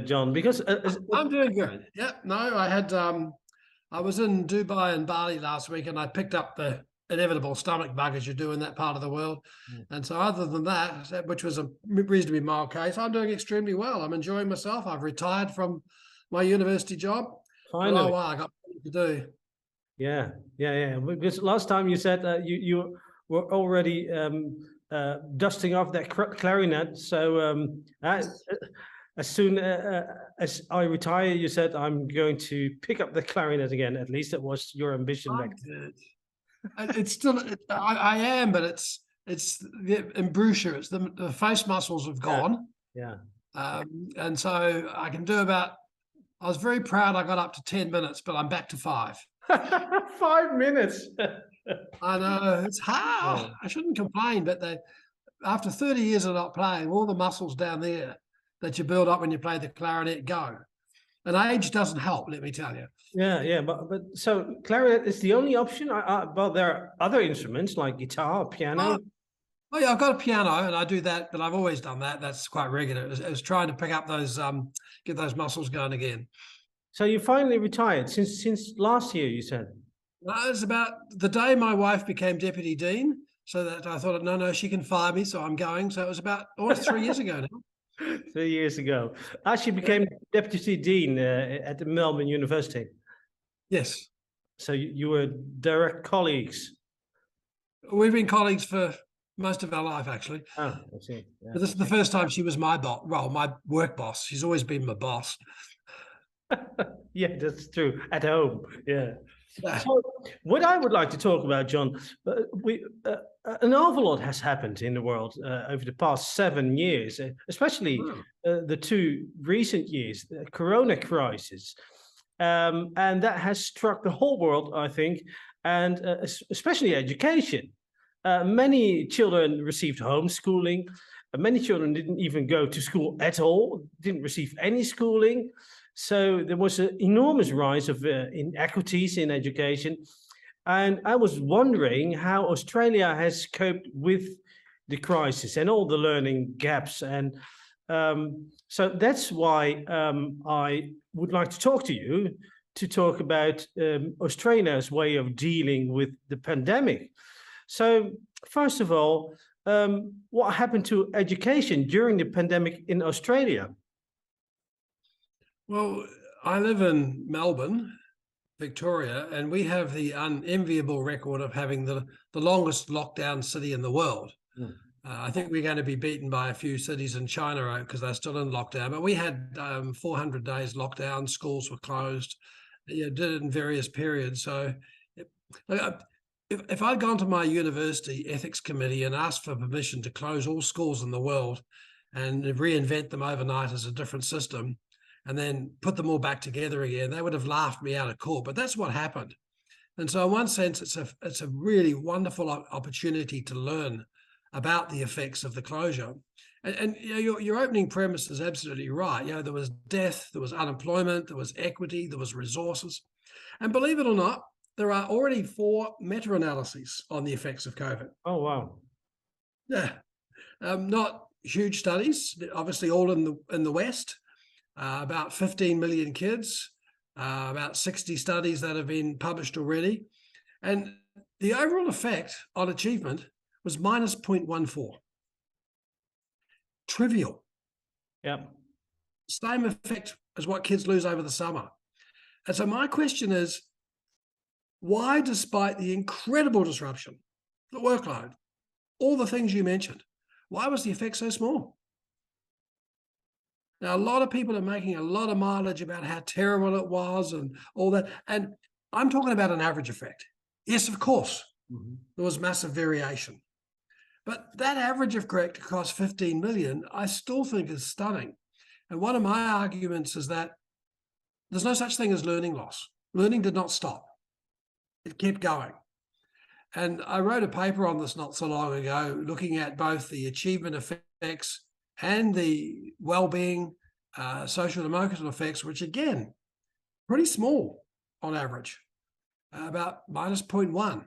John? Because I'm doing good. Yep. No, I was in Dubai and Bali last week, and I picked up the inevitable stomach bug as you do in that part of the world. And so other than that, which was a reasonably mild case, I'm doing extremely well. I'm enjoying myself. I've retired from my university job. finally, But, oh, wow, I got plenty to do. yeah. Because last time you said you were already dusting off that clarinet. So as soon as I retire, you said I'm going to pick up the clarinet again. At least it was your ambition back then. It's still, I am, but it's the embouchure. It's the face muscles have gone. Yeah. And so I can do about, I was very proud I got up to 10 minutes, but I'm back to 5. 5 minutes. I know, it's hard. Yeah. I shouldn't complain, but after 30 years of not playing, all the muscles down there that you build up when you play the clarinet go. And age doesn't help, let me tell you. Yeah. But so clarinet is the only option. Well, there are other instruments like guitar, piano. Oh yeah, I've got a piano and I do that, but I've always done that. That's quite regular. It was trying to pick up those, get those muscles going again. So you finally retired since last year, you said? No, it's about the day my wife became deputy dean, so that I thought, no, she can fire me, so I'm going. So it was about almost 3 years ago now. 3 years ago. She became deputy dean at the Melbourne University. Yes. So you were direct colleagues. We've been colleagues for most of our life, actually. Oh, I see. Yeah. But this is the first time she was my boss, well, my work boss. She's always been my boss. Yeah, that's true. At home, yeah. So what I would like to talk about, John, an awful lot has happened in the world over the past 7 years, especially the 2 recent years, the Corona crisis. And that has struck the whole world, I think, and especially education. Many children received homeschooling. Many children didn't even go to school at all, didn't receive any schooling. So there was an enormous rise of inequities in education. And I was wondering how Australia has coped with the crisis and all the learning gaps. And so that's why I would like to talk to you to talk about Australia's way of dealing with the pandemic. So first of all, what happened to education during the pandemic in Australia? Well, I live in Melbourne, Victoria, and we have the unenviable record of having the longest lockdown city in the world. I think we're going to be beaten by a few cities in China because they're still in lockdown. But we had 400 days lockdown, schools were closed, did it in various periods. So if I'd gone to my university ethics committee and asked for permission to close all schools in the world and reinvent them overnight as a different system, and then put them all back together again, they would have laughed me out of court. But that's what happened. And so in one sense, it's a really wonderful opportunity to learn about the effects of the closure. And your opening premise is absolutely right. There was death, there was unemployment, there was equity, there was resources. And believe it or not, there are already 4 meta-analyses on the effects of COVID. Oh, wow. Yeah. Not huge studies, obviously all in the West. About 15 million kids, about 60 studies that have been published already. And the overall effect on achievement was minus 0.14. Trivial. Yep. Same effect as what kids lose over the summer. And so my question is, why, despite the incredible disruption, the workload, all the things you mentioned, why was the effect so small? Now, a lot of people are making a lot of mileage about how terrible it was and all that. And I'm talking about an average effect. Yes, of course, there was massive variation. But that average effect across 15 million, I still think is stunning. And one of my arguments is that there's no such thing as learning loss. Learning did not stop. It kept going. And I wrote a paper on this not so long ago, looking at both the achievement effects and the well-being, social and emotional effects, which again, pretty small on average, about minus 0.1.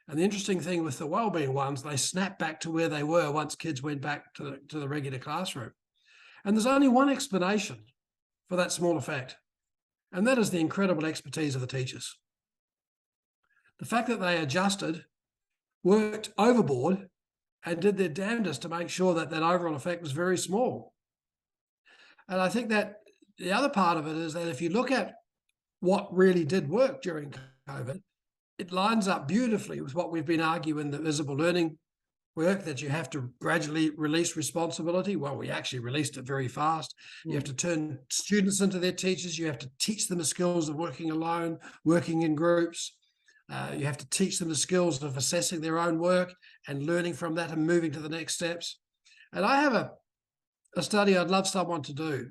And the interesting thing with the well-being ones, they snap back to where they were once kids went back to the regular classroom. And there's only one explanation for that small effect. And that is the incredible expertise of the teachers. The fact that they adjusted, worked overboard, and did their damnedest to make sure that that overall effect was very small. And I think that the other part of it is that if you look at what really did work during COVID, it lines up beautifully with what we've been arguing, the visible learning work, that you have to gradually release responsibility. Well, we actually released it very fast. You have to turn students into their teachers. You have to teach them the skills of working alone, working in groups. You have to teach them the skills of assessing their own work and learning from that and moving to the next steps. And I have a study I'd love someone to do.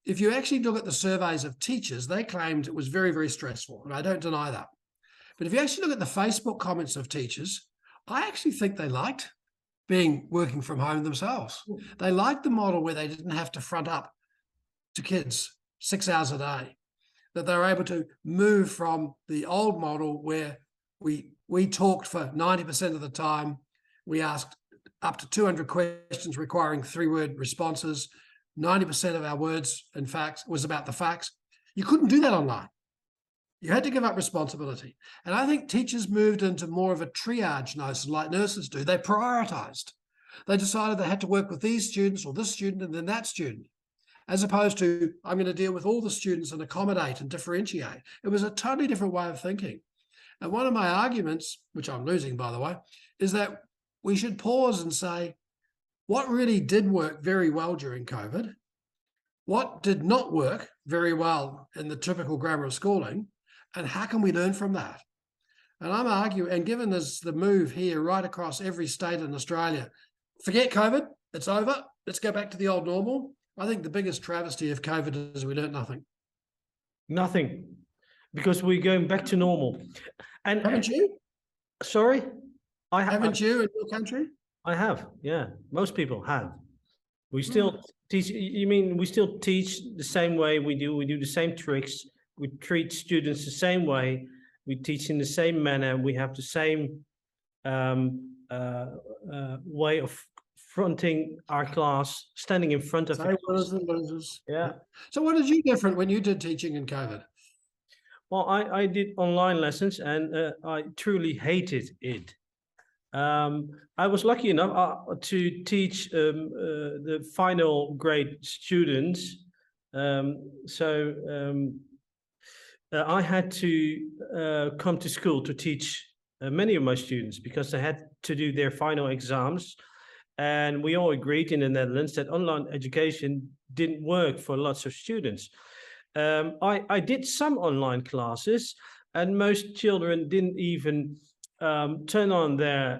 If you actually look at the surveys of teachers, they claimed it was very, very stressful, and I don't deny that. But if you actually look at the Facebook comments of teachers, I actually think they liked working from home themselves. They liked the model where they didn't have to front up to kids 6 hours a day, that they were able to move from the old model where we talked for 90% of the time. We asked up to 200 questions requiring 3-word responses. 90% of our words and facts was about the facts. You couldn't do that online. You had to give up responsibility. And I think teachers moved into more of a triage notion like nurses do. They prioritized. They decided they had to work with these students or this student and then that student, as opposed to, I'm going to deal with all the students and accommodate and differentiate. It was a totally different way of thinking. And one of my arguments, which I'm losing, by the way, is that we should pause and say, what really did work very well during COVID? What did not work very well in the typical grammar of schooling? And how can we learn from that? And I'm arguing, and given there's the move here right across every state in Australia, forget COVID, it's over, let's go back to the old normal. I think the biggest travesty of COVID is we learned nothing. Nothing, because we're going back to normal. And haven't you? Sorry? Haven't you in your country? I have, yeah. Most people have. We still teach, you mean we still teach the same way we do the same tricks. We treat students the same way. We teach in the same manner. We have the same way of fronting our class, standing in front of the class. And losers. Yeah. So what did you different when you did teaching in COVID? Well, I did online lessons and I truly hated it. I was lucky enough to teach the final grade students. I had to come to school to teach many of my students because they had to do their final exams. And we all agreed in the Netherlands that online education didn't work for lots of students. I did some online classes, and most children didn't even turn on their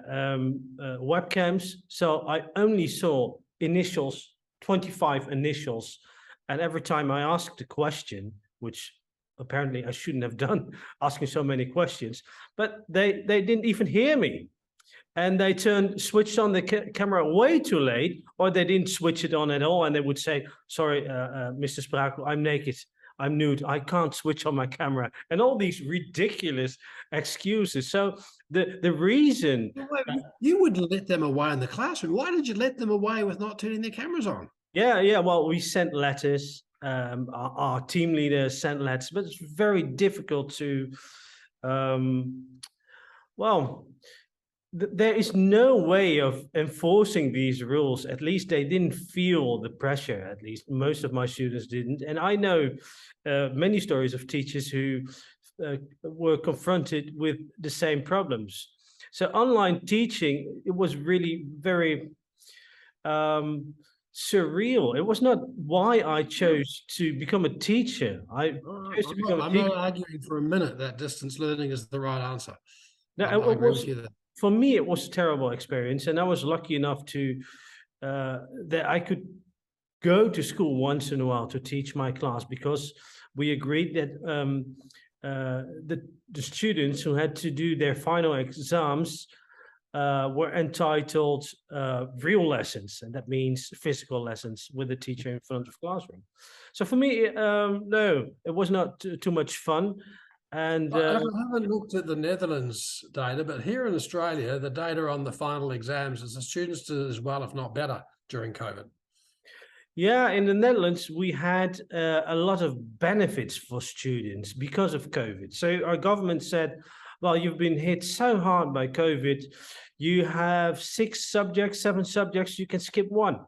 webcams. So I only saw initials, 25 initials. And every time I asked a question, which apparently I shouldn't have done, asking so many questions, but they didn't even hear me. And they switched on the camera way too late, or they didn't switch it on at all. And they would say, sorry, Mr. Sprakel, I'm naked, I'm nude, I can't switch on my camera. And all these ridiculous excuses. So the reason... You would let them away in the classroom. Why did you let them away with not turning their cameras on? Yeah, well, we sent letters. Our team leader sent letters, but it's very difficult to... there is no way of enforcing these rules. At least they didn't feel the pressure. At least most of my students didn't. And I know many stories of teachers who were confronted with the same problems. So online teaching, it was really very surreal. It was not why I chose to become a teacher. I chose to become a teacher. I'm not arguing for a minute that distance learning is the right answer. No, I agree with you there. For me, it was a terrible experience, and I was lucky enough to that I could go to school once in a while to teach my class, because we agreed that the students who had to do their final exams were entitled real lessons, and that means physical lessons with a teacher in front of the classroom. So for me, no, it was not too much fun. And I haven't looked at the Netherlands data, but here in Australia, the data on the final exams is the students did as well, if not better, during COVID. Yeah, in the Netherlands, we had a lot of benefits for students because of COVID. So our government said, well, you've been hit so hard by COVID, you have 6 subjects, 7 subjects, you can skip one.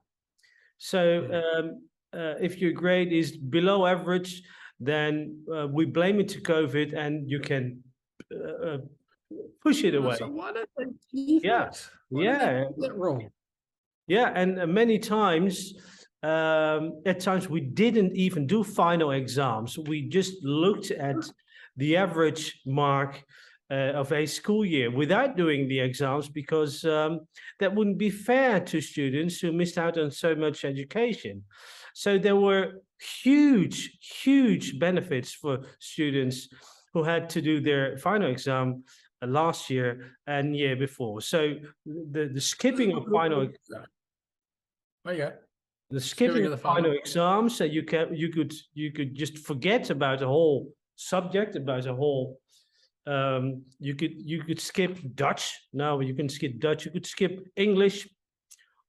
So if your grade is below average, then we blame it to COVID and you can uh, push it away. So why don't they keep Yeah, it? Why do they yeah, do that wrong? yeah. And many times, at times we didn't even do final exams. We just looked at the average mark of a school year without doing the exams because that wouldn't be fair to students who missed out on so much education. So there were huge, huge benefits for students who had to do their final exam last year and year before. So the skipping of final There you go. the skipping of of the final final. exams, so you could just forget about a whole subject, about a whole you could skip Dutch. No, you can skip Dutch. You could skip English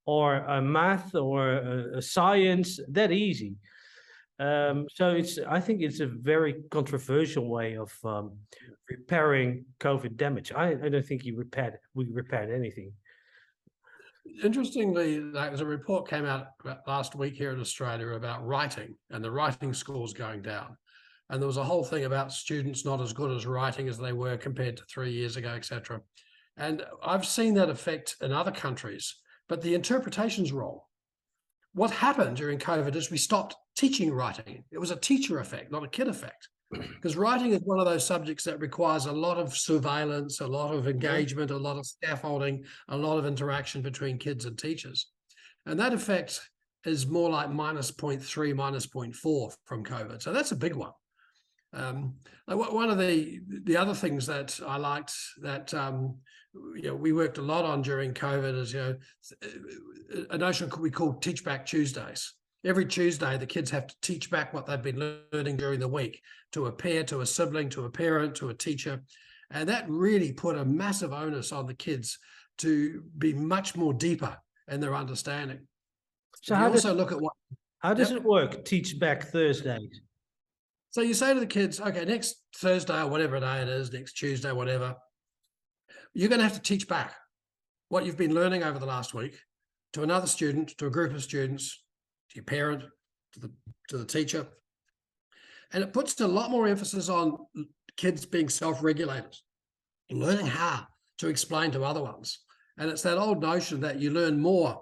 or math or science. That easy. So I think it's a very controversial way of repairing COVID damage. I don't think we repaired anything. Interestingly, there was a report came out last week here in Australia about writing and the writing scores going down. And there was a whole thing about students not as good as writing as they were compared to 3 years ago, etc. And I've seen that effect in other countries, but the interpretation's wrong. What happened during COVID is we stopped teaching writing. It was a teacher effect, not a kid effect. Because writing is one of those subjects that requires a lot of surveillance, a lot of engagement, a lot of scaffolding, a lot of interaction between kids and teachers. And that effect is more like minus 0.3, minus 0.4 from COVID. So that's a big one. One of the other things that I liked that we worked a lot on during COVID is a notion we call Teach Back Tuesdays. Every Tuesday, the kids have to teach back what they've been learning during the week to a peer, to a sibling, to a parent, to a teacher. And that really put a massive onus on the kids to be much more deeper in their understanding. So how does it work? Teach Back Thursdays. So you say to the kids, okay, next Thursday or whatever day it is, next Tuesday, whatever, you're going to have to teach back what you've been learning over the last week to another student, to a group of students, to your parent, to the teacher. And it puts a lot more emphasis on kids being self-regulated, learning how to explain to other ones. And it's that old notion that you learn more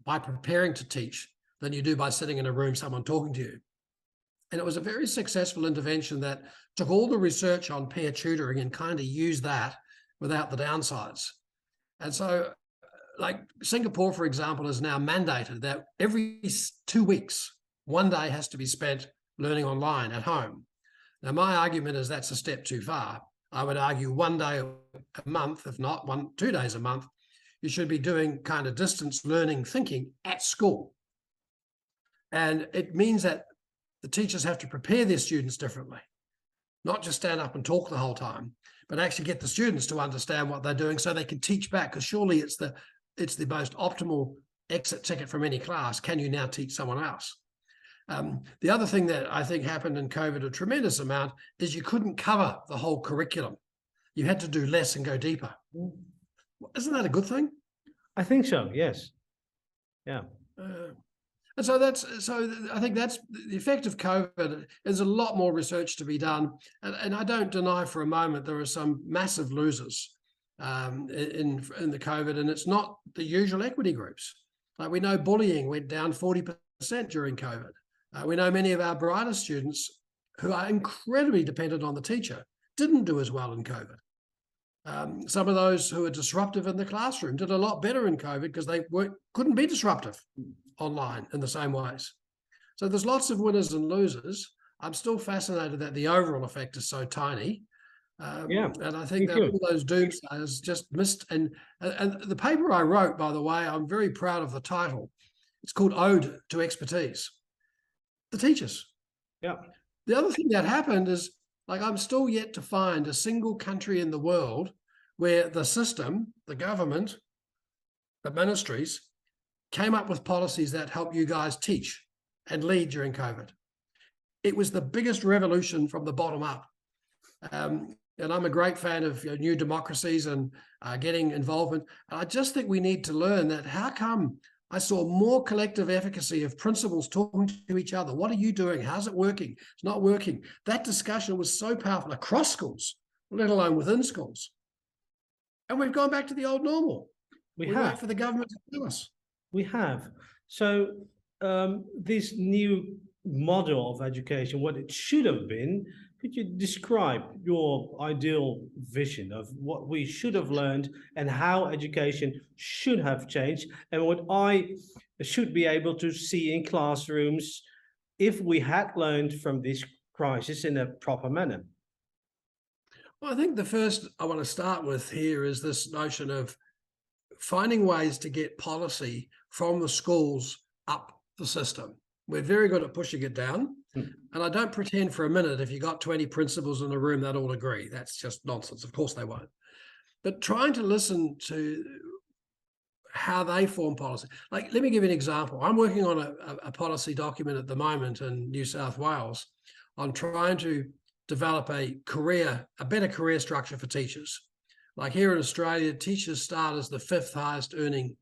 by preparing to teach than you do by sitting in a room, someone talking to you. And it was a very successful intervention that took all the research on peer tutoring and kind of used that without the downsides. And so, like Singapore, for example, has now mandated that every 2 weeks, 1 day has to be spent learning online at home. Now, my argument is that's a step too far. I would argue 1 day a month, if not 2 days a month, you should be doing kind of distance learning thinking at school. And it means that the teachers have to prepare their students differently, not just stand up and talk the whole time, but actually get the students to understand what they're doing so they can teach back, because surely it's the most optimal exit ticket from any class. Can you now teach someone else? The other thing that I think happened in COVID a tremendous amount is you couldn't cover the whole curriculum. You had to do less and go deeper. Isn't that a good thing? I think so, yes. Yeah. And so I think that's the effect of COVID. There's a lot more research to be done. And I don't deny for a moment there are some massive losers in the COVID, and it's not the usual equity groups. Like we know bullying went down 40% during COVID. We know many of our brightest students who are incredibly dependent on the teacher didn't do as well in COVID. Some of those who are disruptive in the classroom did a lot better in COVID because they couldn't be disruptive online in the same ways. So there's lots of winners and losers. I'm still fascinated that the overall effect is so tiny. And I think that all those doomsayers just missed. And the paper I wrote, by the way, I'm very proud of the title. It's called Ode to Expertise. The teachers. Yeah. The other thing that happened is, like, I'm still yet to find a single country in the world where the system, the government, the ministries came up with policies that help you guys teach and lead during COVID. It was the biggest revolution from the bottom up. And I'm a great fan of new democracies and getting involvement. And I just think we need to learn that how come I saw more collective efficacy of principals talking to each other. What are you doing? How's it working? It's not working. That discussion was so powerful across schools, let alone within schools. And we've gone back to the old normal. We wait for the government to tell us. We have. So this new model of education, what it should have been, could you describe your ideal vision of what we should have learned and how education should have changed, and what I should be able to see in classrooms if we had learned from this crisis in a proper manner? Well, I think the first I want to start with here is this notion of finding ways to get policy from the schools up the system. We're very good at pushing it down. And I don't pretend for a minute if you got 20 principals in a room, they'd all agree. That's just nonsense. Of course they won't. But trying to listen to how they form policy. Like, let me give you an example. I'm working on a policy document at the moment in New South Wales on trying to develop a better career structure for teachers. Like here in Australia, teachers start as the 5th highest earning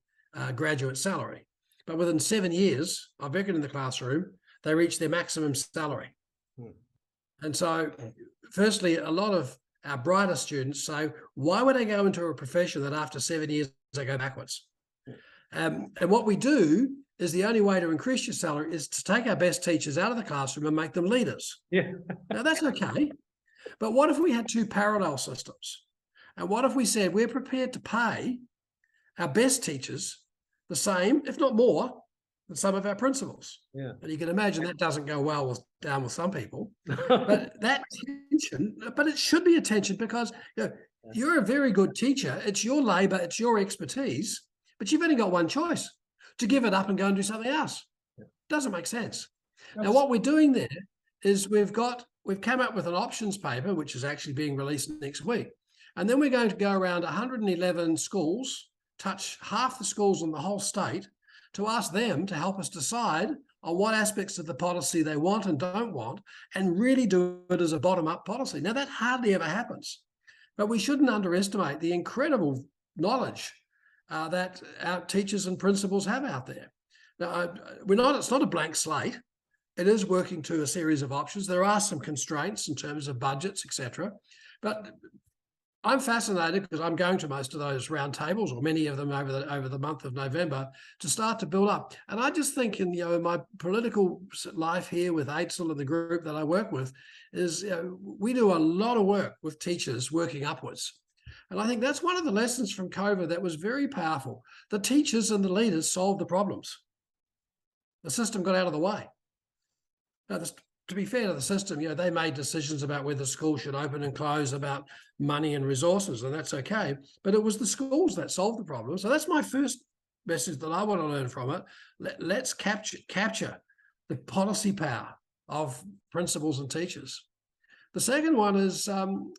graduate salary. But within 7 years of working in the classroom, they reach their maximum salary. And so, firstly, a lot of our brighter students say, why would I go into a profession that after 7 years, they go backwards? And what we do is the only way to increase your salary is to take our best teachers out of the classroom and make them leaders. Yeah. Now, that's okay. But what if we had two parallel systems? And what if we said we're prepared to pay our best teachers the same, if not more, than some of our principals? Yeah. And you can imagine that doesn't go well down with some people. But that tension, but it should be a tension because you're a very good teacher. It's your labor, it's your expertise, but you've only got one choice: to give it up and go and do something else. Yeah. Doesn't make sense. Now, what we're doing there is we've come up with an options paper, which is actually being released next week. And then we're going to go around 111 schools, touch half the schools in the whole state, to ask them to help us decide on what aspects of the policy they want and don't want, and really do it as a bottom-up policy. Now, that hardly ever happens, but we shouldn't underestimate the incredible knowledge that our teachers and principals have out there. Now, it's not a blank slate. It is working to a series of options. There are some constraints in terms of budgets, etc. But I'm fascinated because I'm going to most of those roundtables, or many of them over the month of November, to start to build up. And I just think in my political life here with AITSL and the group that I work with is we do a lot of work with teachers working upwards. And I think that's one of the lessons from COVID that was very powerful. The teachers and the leaders solved the problems. The system got out of the way. Now, to be fair to the system, they made decisions about whether schools should open and close, about money and resources, and that's okay. But it was the schools that solved the problem. So that's my first message that I want to learn from it. Let's capture the policy power of principals and teachers. The second one is the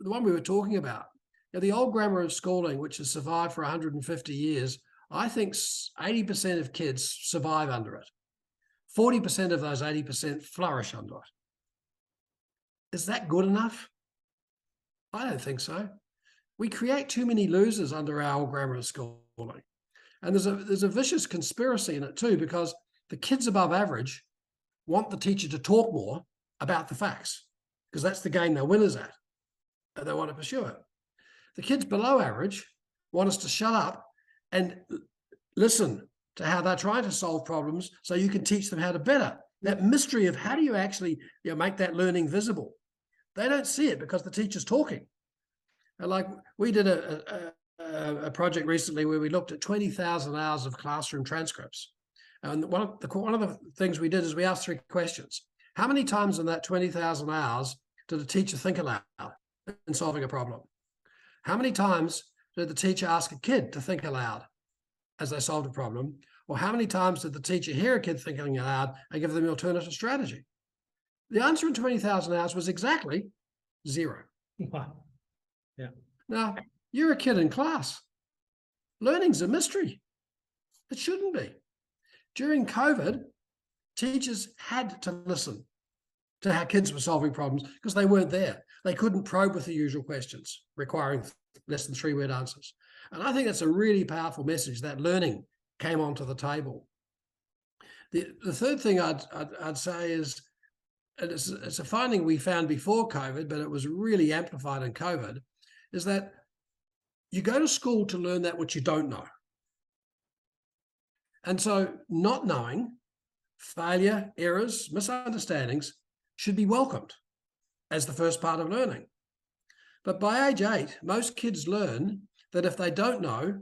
one we were talking about. The old grammar of schooling, which has survived for 150 years, I think 80% of kids survive under it. 40% of those 80% flourish under it. Is that good enough? I don't think so. We create too many losers under our old grammar of schooling. And there's a vicious conspiracy in it too, because the kids above average want the teacher to talk more about the facts, because that's the game they're winners at, and they want to pursue it. The kids below average want us to shut up and listen to how they're trying to solve problems so you can teach them how to better. That mystery of how do you actually make that learning visible? They don't see it because the teacher's talking. And like we did a project recently where we looked at 20,000 hours of classroom transcripts. And one of the things we did is we asked 3 questions. How many times in that 20,000 hours did a teacher think aloud in solving a problem? How many times did the teacher ask a kid to think aloud as they solved a problem? Or how many times did the teacher hear a kid thinking aloud and give them an alternative strategy? The answer in 20,000 hours was exactly 0. Wow. Yeah. Now, you're a kid in class. Learning's a mystery. It shouldn't be. During COVID, teachers had to listen to how kids were solving problems because they weren't there. They couldn't probe with the usual questions requiring less than 3-word answers. And I think that's a really powerful message, that learning came onto the table. The third thing I'd say is, and it's a finding we found before COVID, but it was really amplified in COVID, is that you go to school to learn that which you don't know. And so not knowing, failure, errors, misunderstandings should be welcomed as the first part of learning. But by age 8, most kids learn that if they don't know,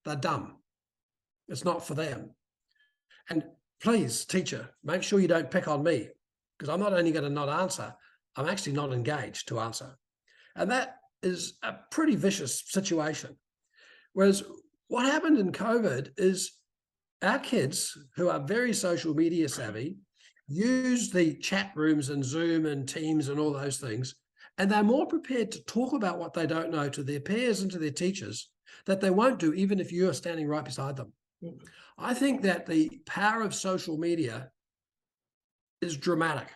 they're dumb. It's not for them. And please, teacher, make sure you don't pick on me, because I'm not only going to not answer, I'm actually not engaged to answer. And that is a pretty vicious situation. Whereas what happened in COVID is our kids, who are very social media savvy, use the chat rooms and Zoom and Teams and all those things, and they're more prepared to talk about what they don't know to their peers and to their teachers that they won't do even if you're standing right beside them. I think that the power of social media is dramatic.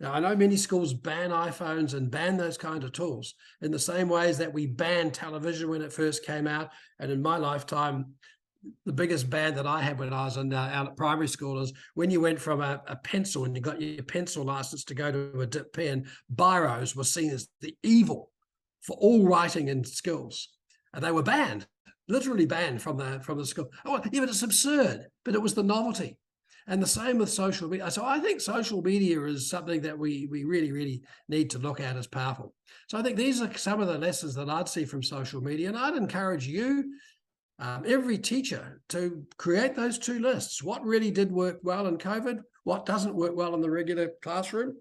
Now, I know many schools ban iPhones and ban those kind of tools in the same ways that we banned television when it first came out. And in my lifetime, the biggest ban that I had when I was out at primary school is when you went from a pencil and you got your pencil license to go to a dip pen, biros were seen as the evil for all writing and skills. And they were banned, literally banned from the school. Oh, yeah, but it's absurd, but it was the novelty. And the same with social media. So I think social media is something that we really, really need to look at as powerful. So I think these are some of the lessons that I'd see from social media. And I'd encourage you, every teacher, to create those 2 lists. What really did work well in COVID? What doesn't work well in the regular classroom?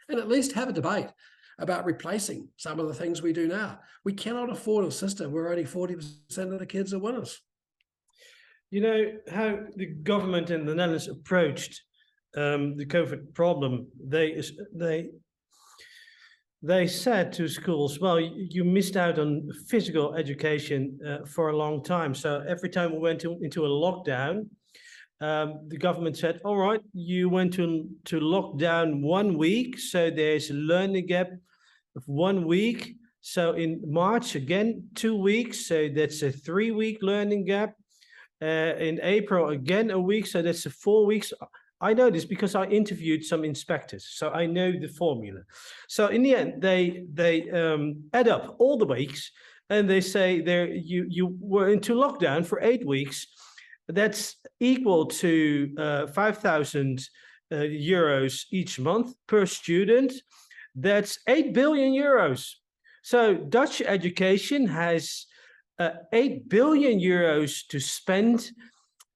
And at least have a debate about replacing some of the things we do now. We cannot afford a system where only 40% of the kids are winners. You know how the government in the Netherlands approached the COVID problem? They said to schools, well, you missed out on physical education for a long time. So every time we went into a lockdown, the government said, all right, you went to lockdown 1 week. So there's a learning gap of 1 week. So in March, again, 2 weeks. So that's a 3-week learning gap. In April, again, a week. So that's 4 weeks. I know this because I interviewed some inspectors, so I know the formula. So in the end, they add up all the weeks, and they say you were into lockdown for 8 weeks. That's equal to 5,000 euros each month per student. That's 8 billion euros. So Dutch education has 8 billion euros to spend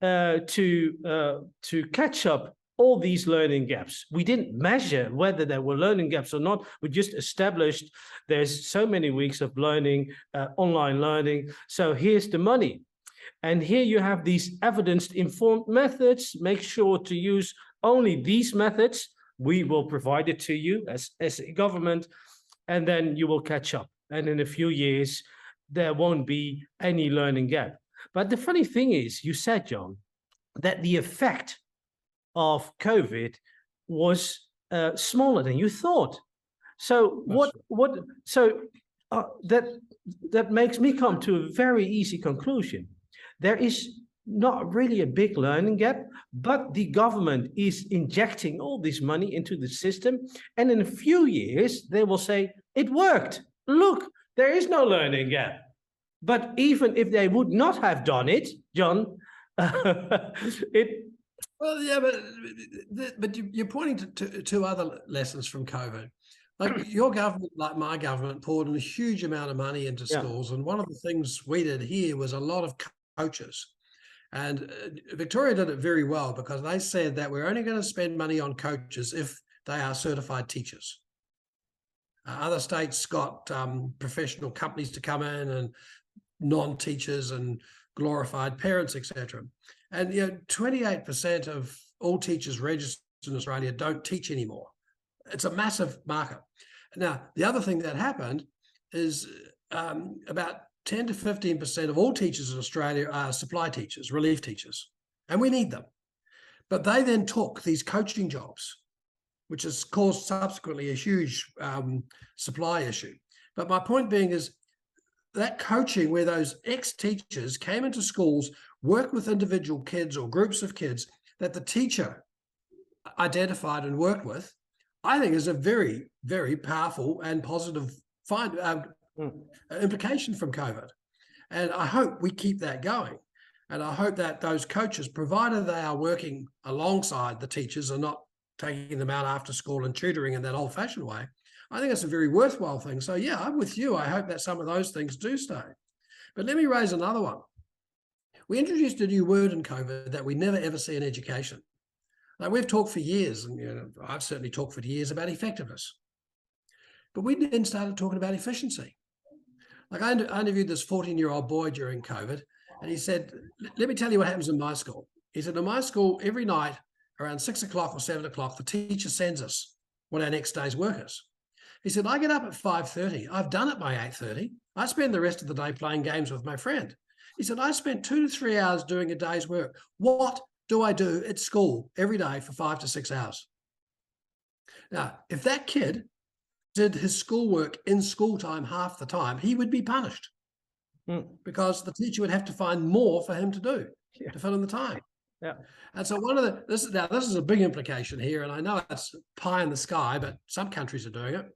to catch up all these learning gaps. We didn't measure whether there were learning gaps or not. We just established there's so many weeks of learning, online learning. So here's the money. And here you have these evidence-informed methods. Make sure to use only these methods. We will provide it to you as a government, and then you will catch up. And in a few years, there won't be any learning gap. But the funny thing is, you said, John, that the effect of COVID was smaller than you thought. So that makes me come to a very easy conclusion. There is not really a big learning gap, but the government is injecting all this money into the system. And in a few years, they will say, it worked. Look, there is no learning gap. But even if they would not have done it, John, it. Well, yeah, but you're pointing to 2 other lessons from COVID. Like your government, like my government, poured in a huge amount of money into schools. And one of the things we did here was a lot of coaches. And Victoria did it very well because they said that we're only going to spend money on coaches if they are certified teachers. Other states got professional companies to come in and non-teachers and glorified parents, etc. And 28% of all teachers registered in Australia don't teach anymore. It's a massive market. Now, the other thing that happened is about 10 to 15% of all teachers in Australia are supply teachers, relief teachers, and we need them. But they then took these coaching jobs, which has caused subsequently a huge supply issue. But my point being is that coaching, where those ex-teachers came into schools, worked with individual kids or groups of kids that the teacher identified and worked with, I think is a very, very powerful and positive implication from COVID. And I hope we keep that going. And I hope that those coaches, provided they are working alongside the teachers and not taking them out after school and tutoring in that old-fashioned way, I think it's a very worthwhile thing. So yeah, I'm with you. I hope that some of those things do stay. But let me raise another one. We introduced a new word in COVID that we never ever see in education. Like, we've talked for years, and I've certainly talked for years about effectiveness. But we then started talking about efficiency. Like, I interviewed this 14-year-old boy during COVID, and he said, let me tell you what happens in my school. He said, in my school, every night around 6 o'clock or 7 o'clock, the teacher sends us what our next day's work is. He said, I get up at 5:30. I've done it by 8:30. I spend the rest of the day playing games with my friend. He said, I spent 2 to 3 hours doing a day's work. What do I do at school every day for 5 to 6 hours? Now, if that kid did his schoolwork in school time half the time, he would be punished because the teacher would have to find more for him to do to fill in the time. Yeah. And so this is a big implication here, and I know it's pie in the sky, but some countries are doing it.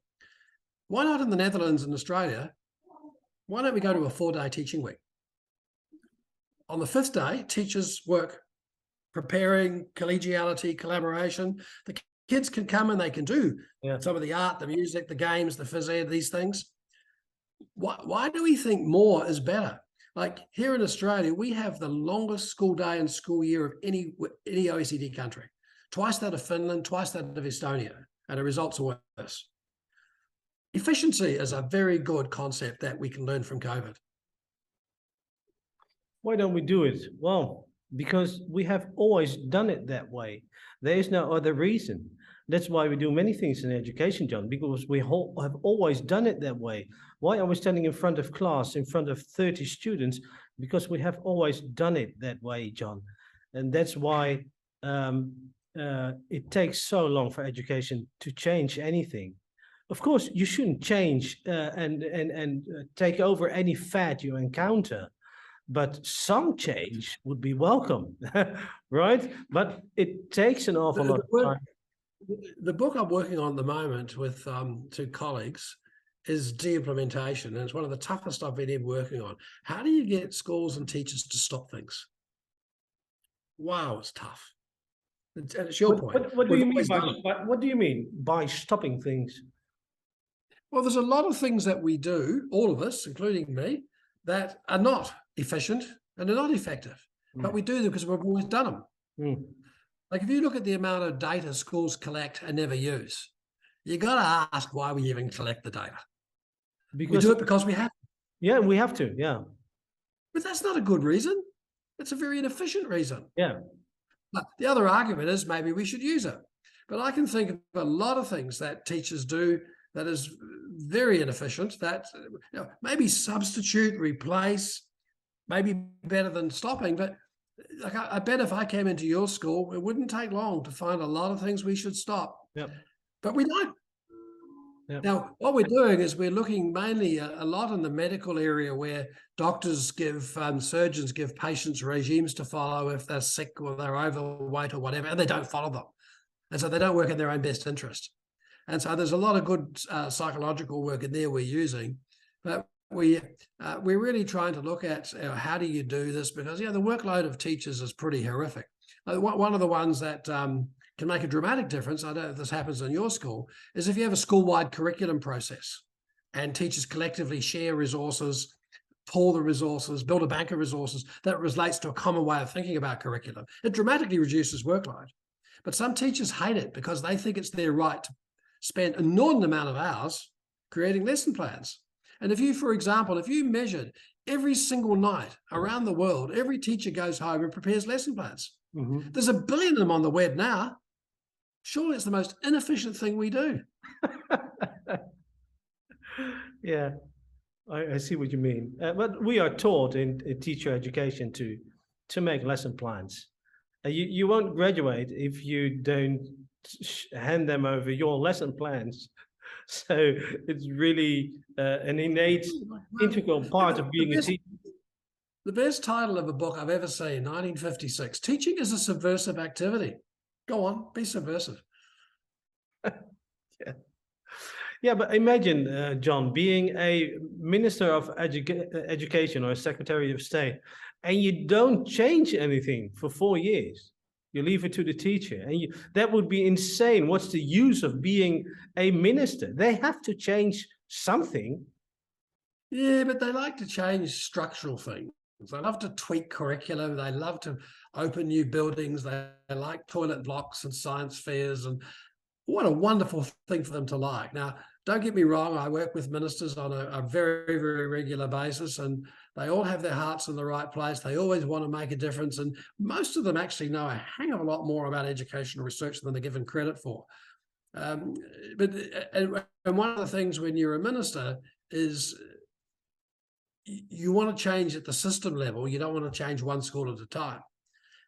Why not in the Netherlands and Australia? Why don't we go to a 4-day teaching week? On the 5th day, teachers work preparing, collegiality, collaboration. The kids can come and they can do some of the art, the music, the games, the phys ed, these things. Why do we think more is better? Like, here in Australia, we have the longest school day and school year of any OECD country. Twice that of Finland, twice that of Estonia, and the results are worse. Efficiency is a very good concept that we can learn from COVID. Why don't we do it? Well, because we have always done it that way. There is no other reason. That's why we do many things in education, John, because we have always done it that way. Why are we standing in front of class, in front of 30 students? Because we have always done it that way, John. And that's why it takes so long for education to change anything. Of course, you shouldn't change and take over any fad you encounter. But some change would be welcome, right? But it takes an awful lot of time. The book I'm working on at the moment with 2 colleagues is de-implementation, and it's one of the toughest I've been ever working on. How do you get schools and teachers to stop things? Wow, it's tough. And it's your point. What do you mean by stopping things? Well, there's a lot of things that we do, all of us, including me, that are not efficient and they're not effective, but we do them because we've always done them. Like, if you look at the amount of data schools collect and never use, you got to ask why we even collect the data. Because we do it because we have to. Yeah, we have to, yeah. But that's not a good reason. It's a very inefficient reason. Yeah. But the other argument is maybe we should use it. But I can think of a lot of things that teachers do that is very inefficient, that maybe substitute, replace, maybe better than stopping. But like, I bet if I came into your school, it wouldn't take long to find a lot of things we should stop. Yep. But we don't. Yep. Now, what we're doing is we're looking mainly a lot in the medical area, where doctors give, surgeons give patients regimes to follow if they're sick or they're overweight or whatever, and they don't follow them. And so they don't work in their own best interest. And so there's a lot of good psychological work in there we're using, but we're really trying to look at how do you do this, because the workload of teachers is pretty horrific. One of the ones that can make a dramatic difference, I don't know if this happens in your school, is if you have a school-wide curriculum process and teachers collectively share resources, pool the resources, build a bank of resources that relates to a common way of thinking about curriculum. It dramatically reduces workload. But some teachers hate it because they think it's their right to spend an inordinate amount of hours creating lesson plans. And if you, for example, if you measured every single night around the world, every teacher goes home and prepares lesson plans. There's 1 billion of them on the web now. Surely it's the most inefficient thing we do. Yeah. I see what you mean. But we are taught in teacher education to make lesson plans. You won't graduate if you don't hand them over your lesson plans. So it's really an innate, integral part of being a teacher. The best title of a book I've ever seen, 1956, Teaching is a Subversive Activity. Go on, be subversive. Yeah. Yeah, but imagine, John, being a Minister of Education or a Secretary of State, and you don't change anything for 4 years. You leave it to the teacher, and that would be insane. What's the use of being a minister? They have to change something. Yeah, but they like to change structural things. They love to tweak curriculum. They love to open new buildings. They like toilet blocks and science fairs, and what a wonderful thing for them to like. Now, don't get me wrong, I work with ministers on a very, very regular basis, and they all have their hearts in the right place. They always want to make a difference, and most of them actually know a hang of a lot more about educational research than they're given credit for. But one of the things when you're a minister is you want to change at the system level. You don't want to change one school at a time.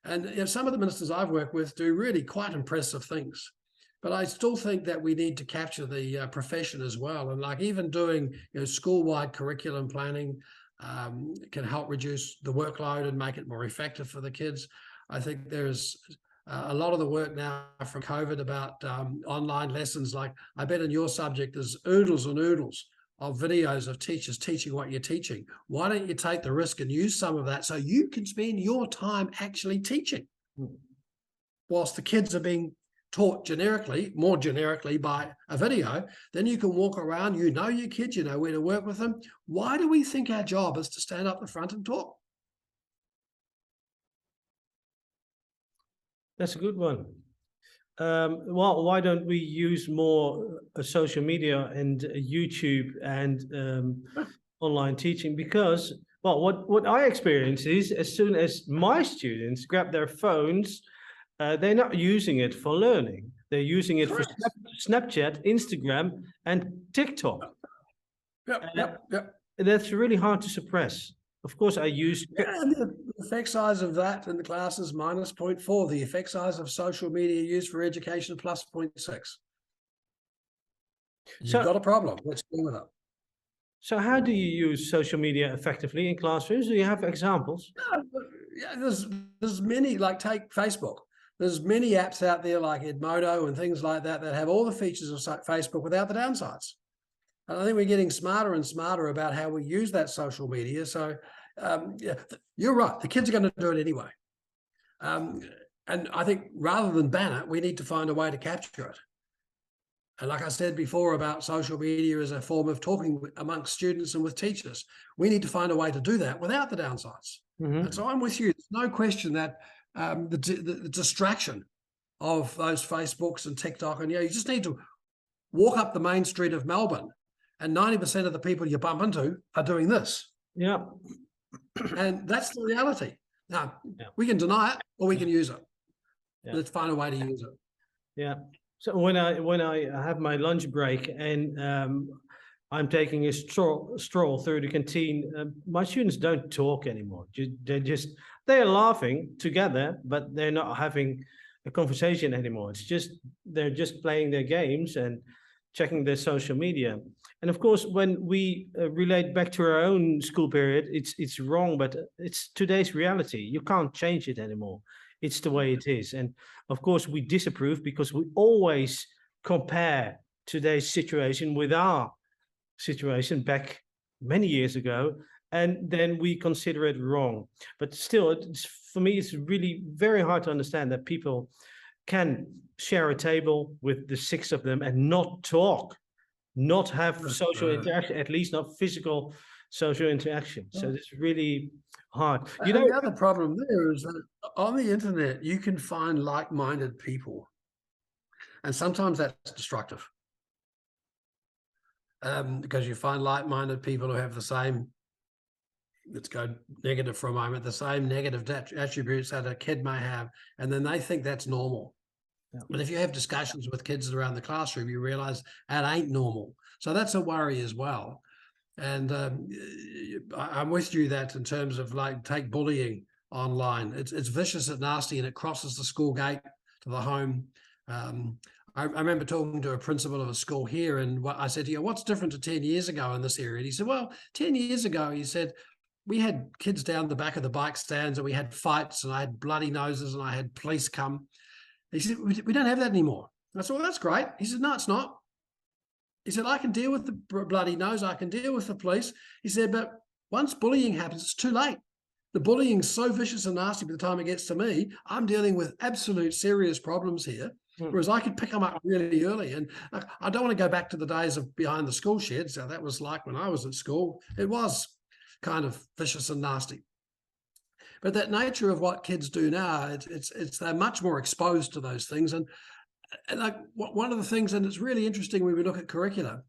And some of the ministers I've worked with do really quite impressive things. But I still think that we need to capture the profession as well. And like even doing school-wide curriculum planning can help reduce the workload and make it more effective for the kids. I think there's a lot of the work now from COVID about online lessons. Like I bet in your subject there's oodles and oodles of videos of teachers teaching what you're teaching. Why don't you take the risk and use some of that so you can spend your time actually teaching whilst the kids are being taught more generically by a video? Then you can walk around, you know your kids, you know where to work with them. Why do we think our job is to stand up the front and talk? That's a good one. Well, why don't we use more social media and YouTube and online teaching? Because, well, what I experience is as soon as my students grab their phones, they're not using it for learning. They're using it Correct. For Snapchat, Instagram, and TikTok. Yep. That's really hard to suppress. Of course, I use... And the effect size of that in the class is minus 0.4. The effect size of social media used for education plus 0.6. You've got a problem. Let's deal with it. So how do you use social media effectively in classrooms? Do you have examples? Yeah, there's many, like take Facebook. There's many apps out there like Edmodo and things like that that have all the features of Facebook without the downsides. And I think we're getting smarter and smarter about how we use that social media. So yeah, you're right. The kids are going to do it anyway. And I think rather than ban it, we need to find a way to capture it. And like I said before about social media as a form of talking amongst students and with teachers, we need to find a way to do that without the downsides. And so I'm with you. There's no question that the distraction of those Facebooks and TikTok, and you just need to walk up the main street of Melbourne and 90% of the people you bump into are doing this. Yeah. And that's the reality. Now, we can deny it or we can use it. Let's find a way to use it. Yeah. So when I have my lunch break and I'm taking a stroll through the canteen, my students don't talk anymore. They're laughing together, but they're not having a conversation anymore. It's just they're just playing their games and checking their social media. And of course, when we relate back to our own school period, it's wrong, but it's today's reality. You can't change it anymore. It's the way it is. And of course, we disapprove because we always compare today's situation with our situation back many years ago, and then we consider it wrong. But still, for me, it's really very hard to understand that people can share a table with the 6 of them and not talk, not have social interaction, at least not physical social interaction. So it's really hard. The other problem there is that on the internet, you can find like-minded people. And sometimes that's destructive. Because you find like-minded people who have the same, let's go negative for a moment, the same negative attributes that a kid may have, and then they think that's normal. But if you have discussions with kids around the classroom, you realize that ain't normal. So that's a worry as well. And I'm with you that in terms of like take bullying online, it's vicious and nasty, and it crosses the school gate to the home. I remember talking to a principal of a school here, and I said, what's different to 10 years ago in this area? And he said, well, 10 years ago, he said, we had kids down the back of the bike stands, and we had fights, and I had bloody noses, and I had police come. He said, we don't have that anymore. I said, well, that's great. He said, no, it's not. He said, I can deal with the bloody nose, I can deal with the police. He said, but once bullying happens, it's too late. The bullying's so vicious and nasty by the time it gets to me, I'm dealing with absolute serious problems here. Whereas I could pick them up really early. And I don't want to go back to the days of behind the school sheds. How that was like when I was at school. It was kind of vicious and nasty. But that nature of what kids do now, it's they're much more exposed to those things. And like one of the things, and it's really interesting when we look at curricula,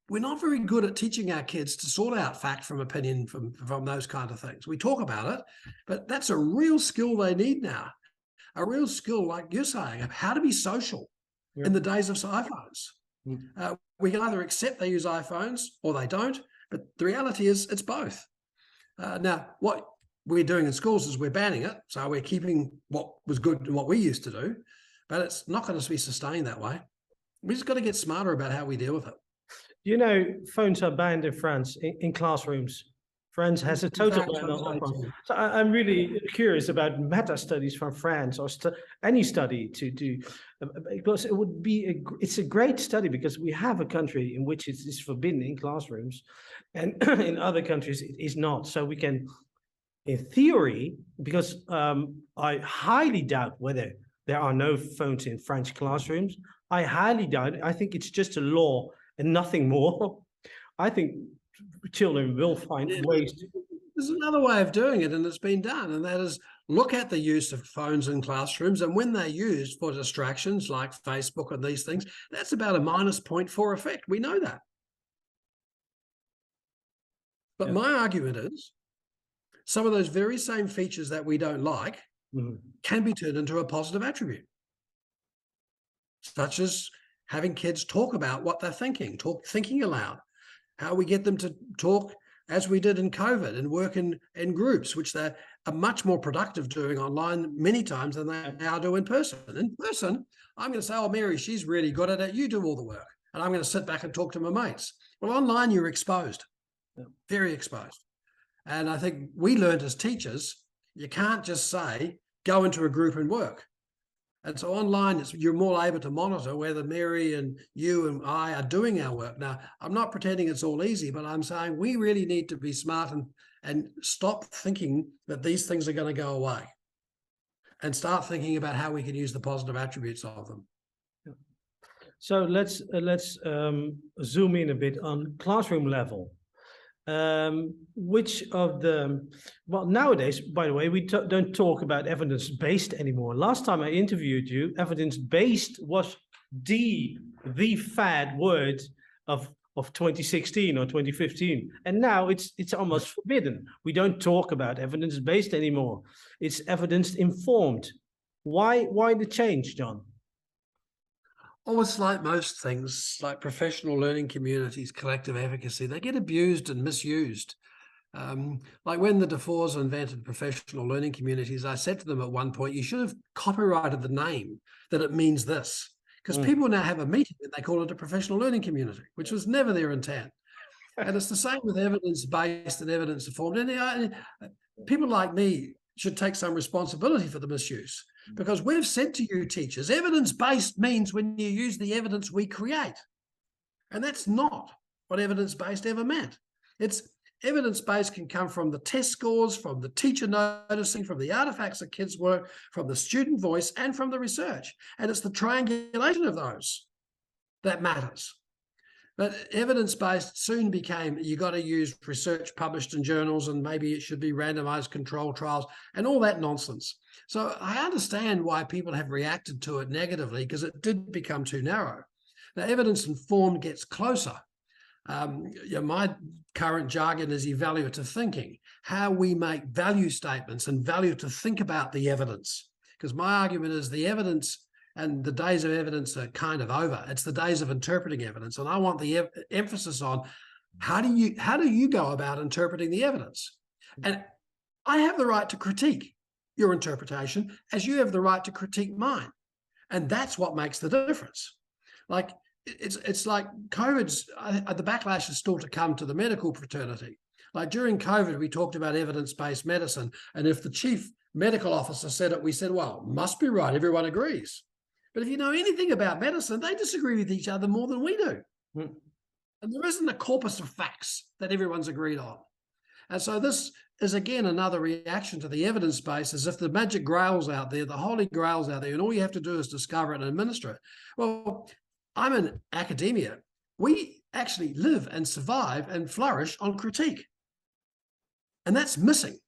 we're not very good at teaching our kids to sort out fact from opinion from those kind of things. We talk about it, but that's a real skill they need now. A real skill, like you're saying, of how to be social in the days of iPhones. We can either accept they use iPhones or they don't, but the reality is it's both. Now, what we're doing in schools is we're banning it. So we're keeping what was good and what we used to do, but it's not going to be sustained that way. We just got to get smarter about how we deal with it. You know, phones are banned in France in classrooms. France has a total ban on phones. So I'm really curious about meta studies from France or any study to do, because it would be it's a great study, because we have a country in which it is forbidden in classrooms, and in other countries it is not. So we can, in theory, because I highly doubt whether there are no phones in French classrooms. I highly doubt it. I think it's just a law and nothing more. I think children will find ways. There's another way of doing it, and it's been done, and that is look at the use of phones in classrooms, and when they're used for distractions like Facebook and these things, that's about a -0.4 effect. We know that. But my argument is some of those very same features that we don't like can be turned into a positive attribute, such as having kids talk about what they're thinking aloud, how we get them to talk as we did in COVID and work in groups, which they are much more productive doing online many times than they now do in person. In person, I'm going to say, oh, Mary, she's really good at it. You do all the work. And I'm going to sit back and talk to my mates. Well, online, you're exposed, very exposed. And I think we learned as teachers, you can't just say, go into a group and work. And so online, you're more able to monitor whether Mary and you and I are doing our work. Now, I'm not pretending it's all easy, but I'm saying we really need to be smart and stop thinking that these things are going to go away and start thinking about how we can use the positive attributes of them. So let's zoom in a bit on classroom level. Which of the, well, nowadays, by the way, we don't talk about evidence-based anymore. Last time I interviewed you, evidence-based was the fad word of 2016 or 2015. And now it's almost forbidden. We don't talk about evidence-based anymore. It's evidence-informed. Why the change, John? Oh, it's like most things, like professional learning communities, collective advocacy, they get abused and misused. Like when the DeFores invented professional learning communities, I said to them at one point, you should have copyrighted the name that it means this, because people now have a meeting and they call it a professional learning community, which was never their intent. And it's the same with evidence-based and evidence-informed. And people like me should take some responsibility for the misuse. Because we've said to you teachers, evidence-based means when you use the evidence we create. And that's not what evidence-based ever meant. It's evidence-based can come from the test scores, from the teacher noticing, from the artifacts of kids' work, from the student voice, and from the research. And it's the triangulation of those that matters. But evidence-based soon became, you got to use research published in journals, and maybe it should be randomized control trials and all that nonsense. So I understand why people have reacted to it negatively, because it did become too narrow. Now, evidence-informed gets closer. My current jargon is evaluative thinking, how we make value statements and value to think about the evidence. Because my argument is the evidence and the days of evidence are kind of over. It's the days of interpreting evidence. And I want the emphasis on How do you go about interpreting the evidence? And I have the right to critique your interpretation as you have the right to critique mine. And that's what makes the difference. Like it's like COVID's, the backlash is still to come to the medical fraternity. Like during COVID, we talked about evidence-based medicine. And if the chief medical officer said it, we said, well, must be right. Everyone agrees. But if you know anything about medicine, they disagree with each other more than we do. Mm. And there isn't a corpus of facts that everyone's agreed on. And so this is, again, another reaction to the evidence base, as if the magic grail's out there, the holy grail's out there, and all you have to do is discover it and administer it. Well, I'm in academia. We actually live and survive and flourish on critique. And that's missing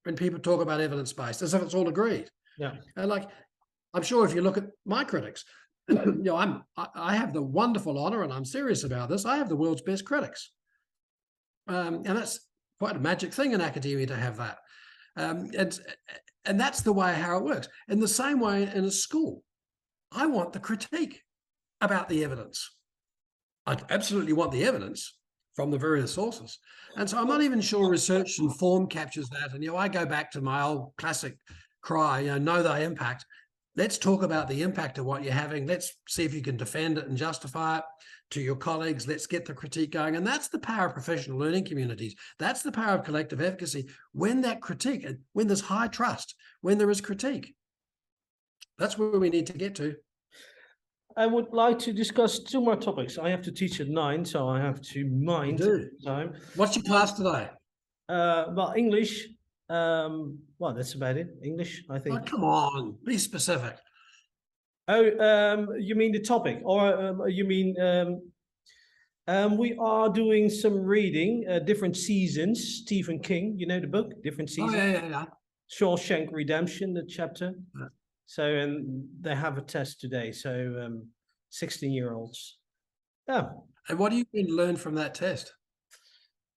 when people talk about evidence-based, as if it's all agreed. Yeah. And like, I'm sure if you look at my critics, you know, I have the wonderful honor, and I'm serious about this, I have the world's best critics. And that's quite a magic thing in academia to have that. And that's the way how it works. In the same way in a school, I want the critique about the evidence. I absolutely want the evidence from the various sources. And so I'm not even sure research and form captures that. And, you know, I go back to my old classic cry, you know thy impact. Let's talk about the impact of what you're having. Let's see if you can defend it and justify it to your colleagues. Let's get the critique going. And that's the power of professional learning communities. That's the power of collective efficacy. When that critique, when there's high trust, when there is critique, that's where we need to get to. I would like to discuss two more topics. I have to teach at 9, so I have to mind time. What's your class today? Well, English. Well, that's about it. English, I think. Oh, come on, be specific. Oh, you mean the topic, or you mean we are doing some reading, different seasons. Stephen King, you know the book, different seasons. Oh, yeah. Shawshank Redemption, the chapter. Yeah. So, and they have a test today. So, 16-year-olds. Yeah. And what do you learn from that test?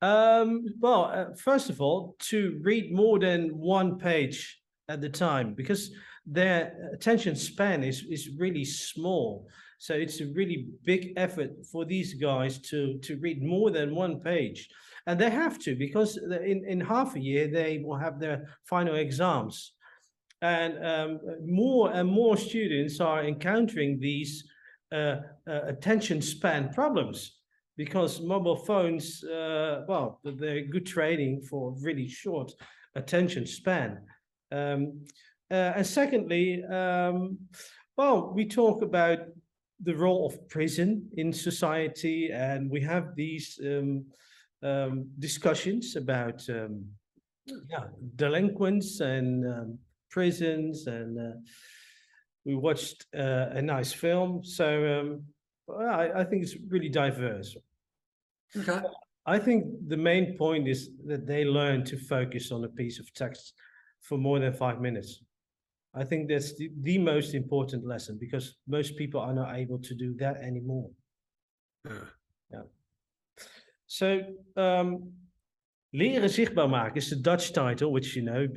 Well, first of all, to read more than one page at the time, because their attention span is really small. So it's a really big effort for these guys to read more than one page. And they have to, because in half a year, they will have their final exams. And more and more students are encountering these attention span problems, because mobile phones, well, they're good training for really short attention span. And secondly, well, we talk about the role of prison in society, and we have these discussions about delinquents and prisons, and we watched a nice film. So I think it's really diverse. Okay. I think the main point is that they learn to focus on a piece of text for more than 5 minutes. I think that's the most important lesson, because most people are not able to do that anymore. Yeah. So, Leren zichtbaar maken is the Dutch title, which, you know,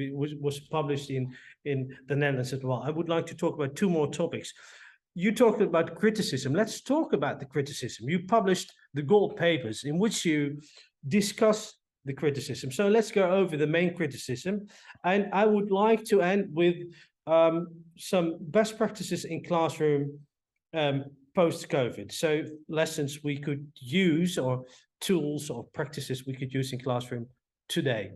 was published in the Netherlands as well. I would like to talk about two more topics. You talked about criticism. Let's talk about the criticism. You published the gold papers in which you discuss the criticism. So let's go over the main criticism. And I would like to end with some best practices in classroom post-COVID. So lessons we could use, or tools or practices we could use in classroom today.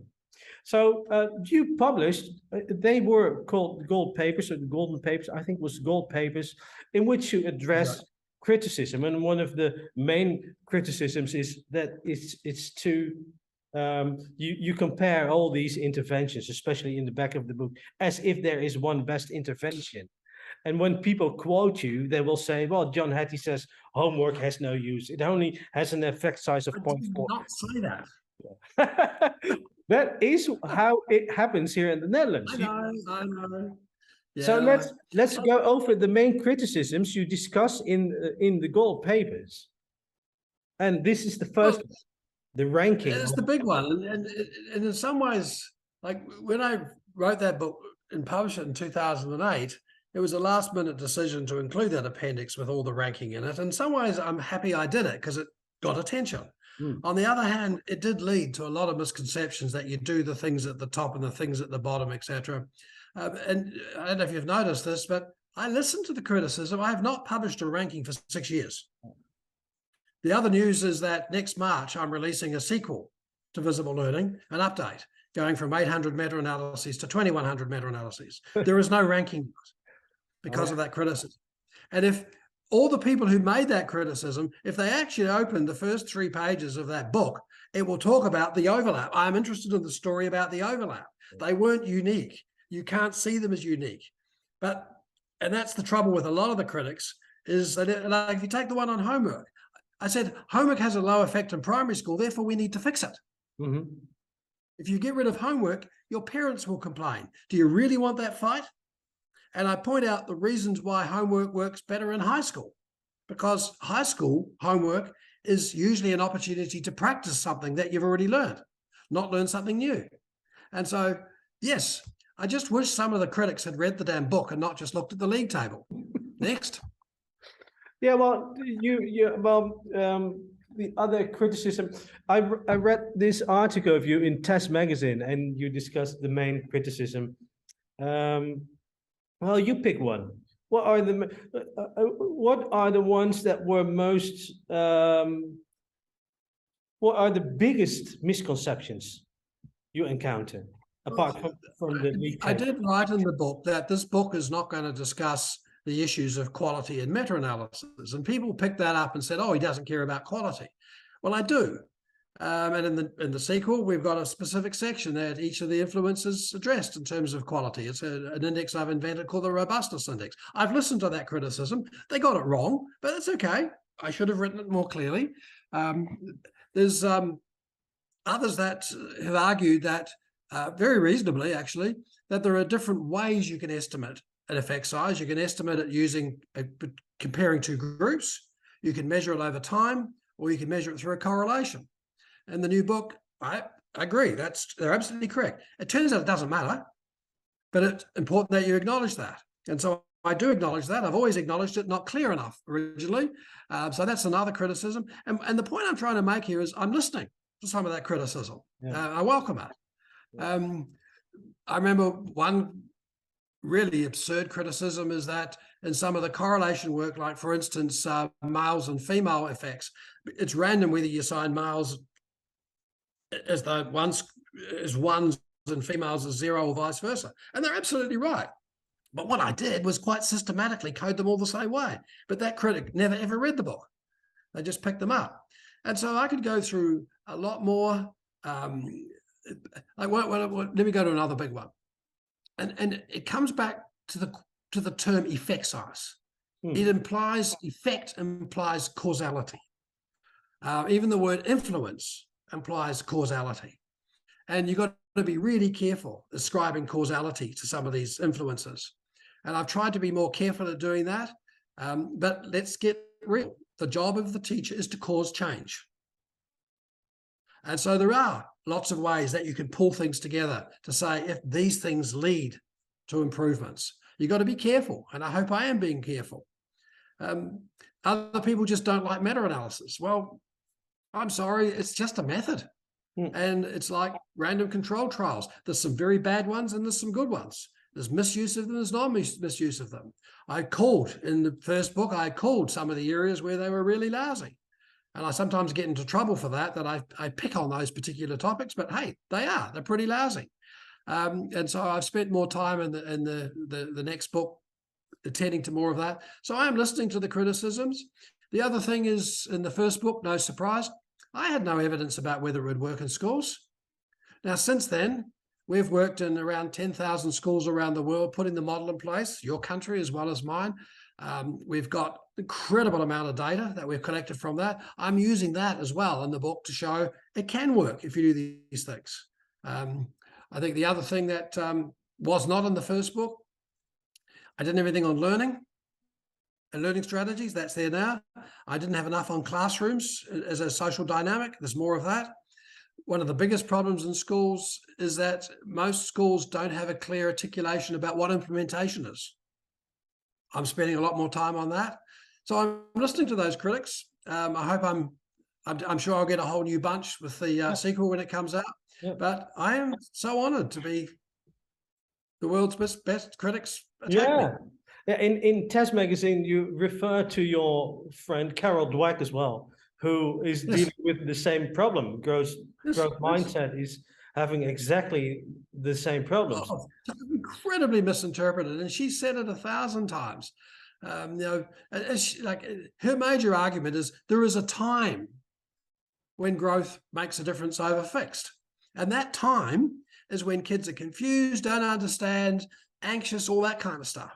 So you published, they were called gold papers, or the golden papers, I think was gold papers, in which you address criticism. And one of the main criticisms is that it's too, you compare all these interventions, especially in the back of the book, as if there is one best intervention. And when people quote you, they will say, well, John Hattie says homework has no use. It only has an effect size of 0.4. I did not say that. That is how it happens here in the Netherlands. I know. Yeah, so let's go over the main criticisms you discuss in the gold papers. And this is the first one, the ranking. It's the big one. And in some ways, like when I wrote that book and published it in 2008, it was a last minute decision to include that appendix with all the ranking in it. In some ways, I'm happy I did it because it got attention. On the other hand, it did lead to a lot of misconceptions that you do the things at the top and the things at the bottom, etc. And I don't know if you've noticed this, but I listened to the criticism. I have not published a ranking for 6 years. The other news is that next March, I'm releasing a sequel to Visible Learning, an update, going from 800 meta-analyses to 2,100 meta-analyses. There is no ranking because of that criticism. And if all the people who made that criticism, if they actually open the first 3 pages of that book, it will talk about the overlap. I'm interested in the story about the overlap. They weren't unique. You can't see them as unique. And that's the trouble with a lot of the critics, is that, like, if you take the one on homework, I said, homework has a low effect in primary school, therefore we need to fix it. If you get rid of homework, your parents will complain. Do you really want that fight? And I point out the reasons why homework works better in high school, because high school homework is usually an opportunity to practice something that you've already learned, not learn something new. And so, yes, I just wish some of the critics had read the damn book and not just looked at the league table. Next. Yeah, well, the other criticism, I read this article of you in Test Magazine, and you discussed the main criticism. Well, you pick one. What are the ones that were most? What are the biggest misconceptions you encounter, apart from the league table? I did write in the book that this book is not going to discuss the issues of quality and meta-analysis, and people picked that up and said, "Oh, he doesn't care about quality." Well, I do. And in the sequel, we've got a specific section that each of the influences addressed in terms of quality. It's an index I've invented called the robustness index. I've listened to that criticism. They got it wrong, but it's okay. I should have written it more clearly. There's others that have argued that, very reasonably actually, that there are different ways you can estimate an effect size. You can estimate it using comparing 2 groups. You can measure it over time, or you can measure it through a correlation. And the new book, I agree, they're absolutely correct. It turns out it doesn't matter, but it's important that you acknowledge that. And so I do acknowledge that. I've always acknowledged it, not clear enough originally. So that's another criticism. And the point I'm trying to make here is I'm listening to some of that criticism. I welcome it. I remember one really absurd criticism is that in some of the correlation work, like for instance, males and female effects, it's random whether you assign males as the ones and females as 0 or vice versa. And they're absolutely right. But what I did was quite systematically code them all the same way. But that critic never ever read the book. They just picked them up. And so I could go through a lot more. Let me go to another big one. And it comes back to the term effect size. It implies, effect implies causality. Even the word influence implies causality. And you've got to be really careful ascribing causality to some of these influences. And I've tried to be more careful at doing that. But let's get real. The job of the teacher is to cause change. And so there are lots of ways that you can pull things together to say if these things lead to improvements. You've got to be careful, and I hope I am being careful. Other people just don't like meta-analysis. Well, I'm sorry, it's just a method. And it's like random control trials. There's some very bad ones and there's some good ones. There's misuse of them, there's non-misuse of them. In the first book, I called some of the areas where they were really lousy. And I sometimes get into trouble for that I pick on those particular topics, but hey, they're pretty lousy. And so I've spent more time in the next book attending to more of that. So I am listening to the criticisms. The other thing is, in the first book, no surprise, I had no evidence about whether it would work in schools. Now, since then, we've worked in around 10,000 schools around the world, putting the model in place, your country as well as mine. We've got an incredible amount of data that we've collected from that. I'm using that as well in the book to show it can work if you do these things. I think the other thing that was not in the first book, I didn't have anything on learning and learning strategies. That's there now. I didn't have enough on classrooms as a social dynamic. There's more of that. One of the biggest problems in schools is that most schools don't have a clear articulation about what implementation is. I'm spending a lot more time on that. So I'm listening to those critics. I hope I'm I'm sure I'll get a whole new bunch with the sequel when it comes out. Yeah. But I am so honored to be the world's best critics. Yeah. In Test Magazine, you refer to your friend Carol Dweck as well, who is Yes. dealing with the same problem. Growth Yes. mindset is having exactly the same problems. Oh, incredibly misinterpreted, and she said it 1,000 times. Like her major argument is there is a time when growth makes a difference over fixed, and that time is when kids are confused, don't understand, anxious, all that kind of stuff.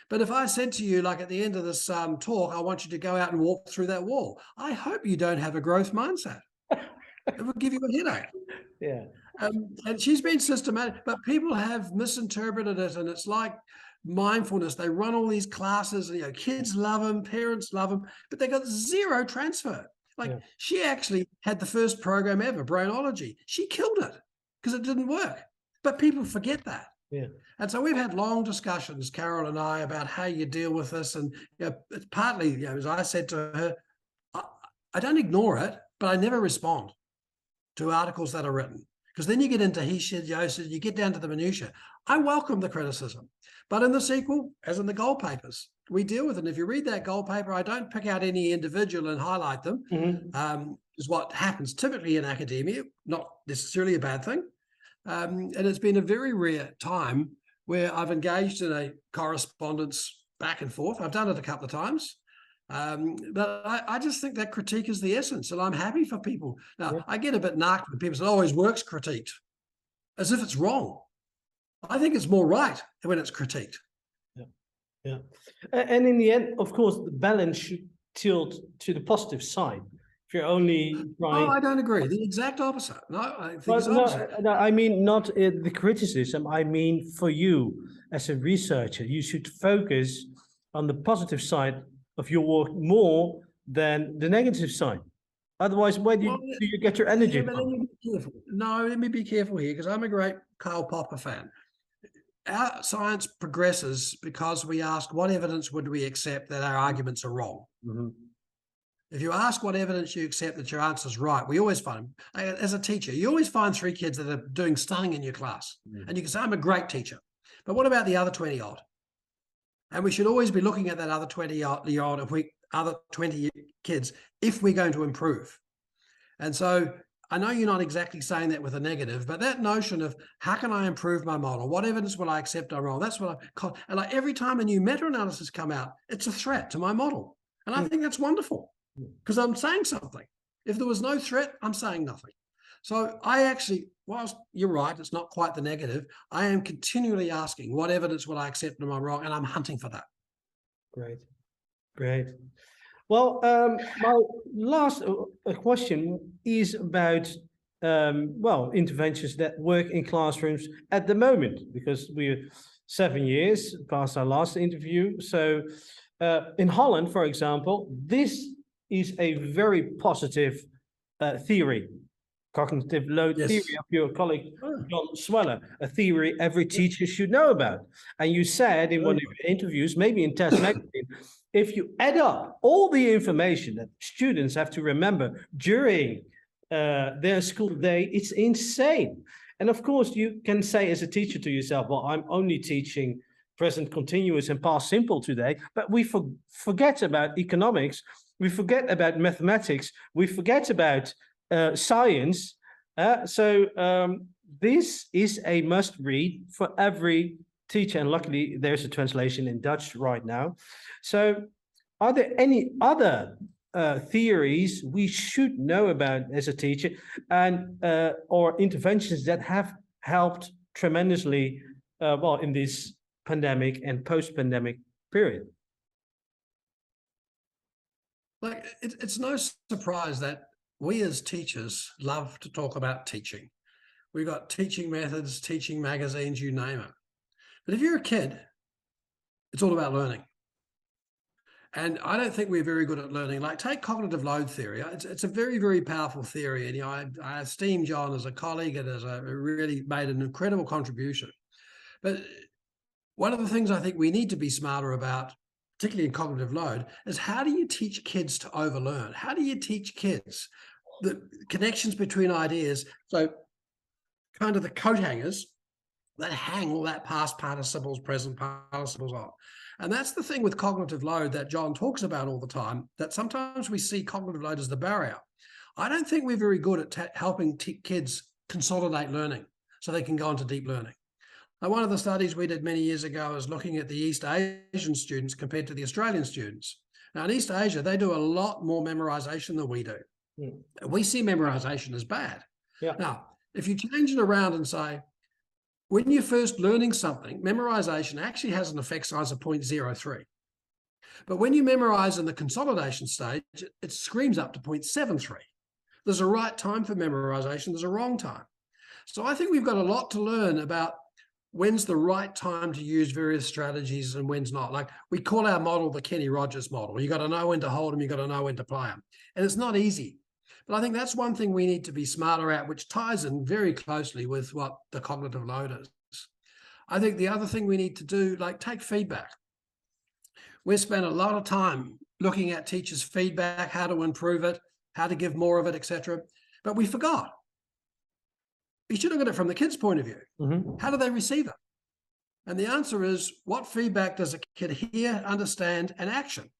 But if I said to you, like at the end of this talk, I want you to go out and walk through that wall, I hope you don't have a growth mindset. It will give you a headache. Yeah. And she's been systematic, but people have misinterpreted it. And it's like mindfulness. They run all these classes, and, kids love them, parents love them, but they got zero transfer. Like she actually had the first program ever, Brainology. She killed it because it didn't work. But people forget that. Yeah. And so we've had long discussions, Carol and I, about how you deal with this. And it's partly, as I said to her, I don't ignore it, but I never respond to articles that are written. Because then you get into he said, yo said, you get down to the minutiae. I welcome the criticism. But in the sequel, as in the gold papers, we deal with it. And if you read that gold paper, I don't pick out any individual and highlight them, is what happens typically in academia, not necessarily a bad thing. And it's been a very rare time where I've engaged in a correspondence back and forth. I've done it a couple of times. But I just think that critique is the essence, and I'm happy for people. Now, I get a bit narked when people say, oh, his work's critiqued, as if it's wrong. I think it's more right when it's critiqued. Yeah. And in the end, of course, the balance should tilt to the positive side. If you're only trying... Oh, I don't agree. The exact opposite. No, I think it's opposite. No, I mean, not the criticism. I mean, for you as a researcher, you should focus on the positive side of your work more than the negative side. Otherwise, where do you get your energy from? Let me be careful. No, let me be careful here, because I'm a great Karl Popper fan. Our science progresses because we ask, what evidence would we accept that our arguments are wrong? If you ask what evidence you accept that your answer is right, we always find, as a teacher, you always find 3 kids that are doing stunning in your class. And you can say, I'm a great teacher. But what about the other 20 odd? And we should always be looking at that other 20 odd, other 20 kids, if we're going to improve. And so I know you're not exactly saying that with a negative, but that notion of how can I improve my model? What evidence will I accept I'm wrong? That's what and like every time a new meta-analysis come out, it's a threat to my model. And I think that's wonderful, because I'm saying something. If there was no threat, I'm saying nothing. So I actually, whilst you're right, it's not quite the negative, I am continually asking, what evidence will I accept am I wrong? And I'm hunting for that. Great. Well, my last question is about, interventions that work in classrooms at the moment, because we're 7 years past our last interview. So in Holland, for example, this is a very positive theory. Cognitive load theory of your colleague, John Sweller, a theory every teacher should know about. And you said in one of your interviews, maybe in Test Magazine, if you add up all the information that students have to remember during their school day, it's insane. And of course, you can say as a teacher to yourself, well, I'm only teaching present continuous and past simple today, but we forget about economics, we forget about mathematics, we forget about science. This is a must read for every teacher, and luckily there's a translation in Dutch right now. So are there any other theories we should know about as a teacher, and or interventions that have helped tremendously in this pandemic and post-pandemic period? Like, it's no surprise that we as teachers love to talk about teaching. We've got teaching methods, teaching magazines, you name it. But if you're a kid, it's all about learning. And I don't think we're very good at learning. Like, take cognitive load theory. It's a very, very powerful theory. And I esteem John as a colleague and as really made an incredible contribution. But one of the things I think we need to be smarter about, particularly in cognitive load, is how do you teach kids to overlearn? How do you teach kids the connections between ideas. So kind of the coat hangers that hang all that past participles, present participles on. And that's the thing with cognitive load that John talks about all the time, that sometimes we see cognitive load as the barrier. I don't think we're very good at helping kids consolidate learning so they can go into deep learning. Now, one of the studies we did many years ago is looking at the East Asian students compared to the Australian students. Now, in East Asia, they do a lot more memorization than we do. We see memorization as bad. Yeah. Now, if you change it around and say, when you're first learning something, memorization actually has an effect size of 0.03. But when you memorize in the consolidation stage, it screams up to 0.73. There's a right time for memorization, there's a wrong time. So I think we've got a lot to learn about when's the right time to use various strategies and when's not. Like we call our model the Kenny Rogers model. You got to know when to hold them, you got to know when to play them. And it's not easy. But I think that's one thing we need to be smarter at, which ties in very closely with what the cognitive load is. I think the other thing we need to do, like take feedback. We've spent a lot of time looking at teachers' feedback, how to improve it, how to give more of it, etc. But we forgot. We should look at it from the kids' point of view. How do they receive it? And the answer is, what feedback does a kid hear, understand, and action?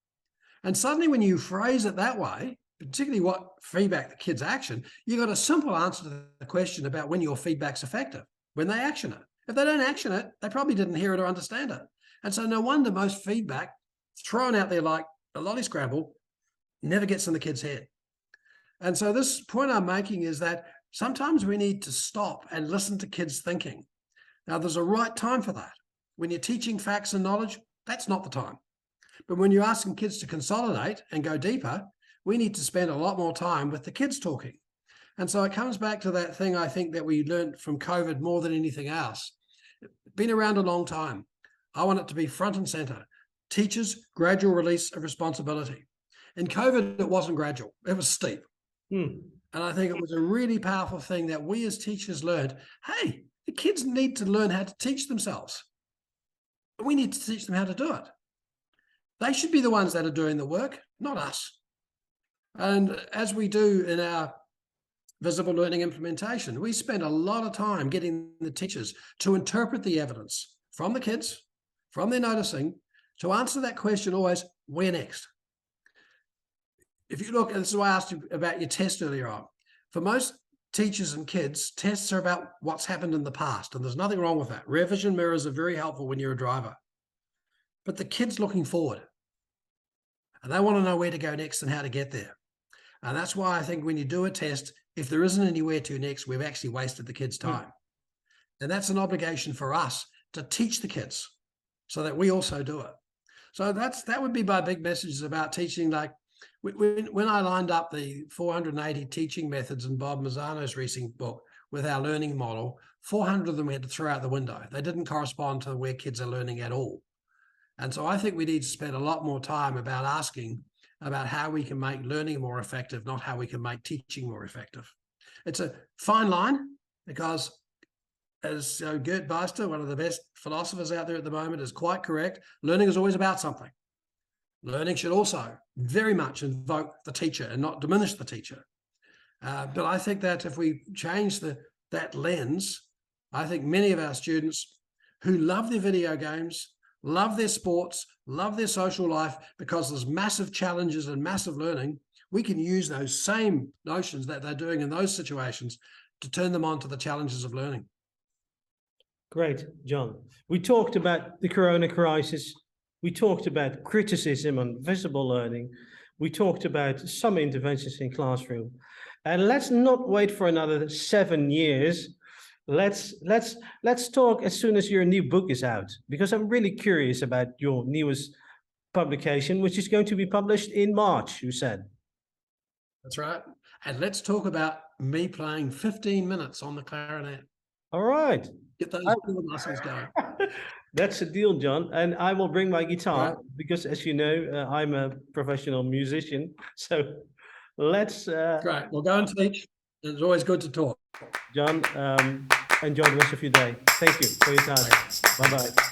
And suddenly when you phrase it that way, particularly what feedback the kids action, you've got a simple answer to the question about when your feedback's effective, when they action it. If they don't action it, they probably didn't hear it or understand it. And so no wonder most feedback thrown out there like a lolly scramble never gets in the kid's head. And so this point I'm making is that sometimes we need to stop and listen to kids' thinking. Now, there's a right time for that. When you're teaching facts and knowledge, that's not the time. But when you're asking kids to consolidate and go deeper, we need to spend a lot more time with the kids talking. And so it comes back to that thing I think that we learned from COVID more than anything else. Been around a long time. I want it to be front and center. Teachers, gradual release of responsibility. In COVID, it wasn't gradual. It was steep. And I think it was a really powerful thing that we as teachers learned. Hey, the kids need to learn how to teach themselves. We need to teach them how to do it. They should be the ones that are doing the work, not us. And as we do in our visible learning implementation, we spend a lot of time getting the teachers to interpret the evidence from the kids, from their noticing, to answer that question always, where next? If you look, and this is why I asked you about your test earlier on, for most teachers and kids, tests are about what's happened in the past, and there's nothing wrong with that. Rear vision mirrors are very helpful when you're a driver. But the kid's looking forward, and they want to know where to go next and how to get there. And that's why I think when you do a test, if there isn't anywhere to next, we've actually wasted the kids' time. And that's an obligation for us to teach the kids so that we also do it. So that would be my big messages about teaching. Like when I lined up the 480 teaching methods in Bob Mazzano's recent book with our learning model, 400 of them we had to throw out the window. They didn't correspond to where kids are learning at all. And so I think we need to spend a lot more time about asking about how we can make learning more effective, not how we can make teaching more effective. It's a fine line because, as Gert Beister, one of the best philosophers out there at the moment, is quite correct. Learning is always about something. Learning should also very much invoke the teacher and not diminish the teacher. But I think that if we change that lens, I think many of our students who love their video games, love their sports, love their social life, because there's massive challenges and massive learning, we can use those same notions that they're doing in those situations to turn them on to the challenges of learning. Great, John. We talked about the Corona crisis. We talked about criticism on visible learning. We talked about some interventions in classroom. And let's not wait for another 7 years. Let's talk as soon as your new book is out, because I'm really curious about your newest publication, which is going to be published in March, you said. That's right. And let's talk about me playing 15 minutes on the clarinet. All right. Get those muscles going. That's a deal, John. And I will bring my guitar, right, because as you know, I'm a professional musician. So let's... Great. Well, go and teach. It's always good to talk. John, enjoy the rest of your day. Thank you for your time. Bye-bye.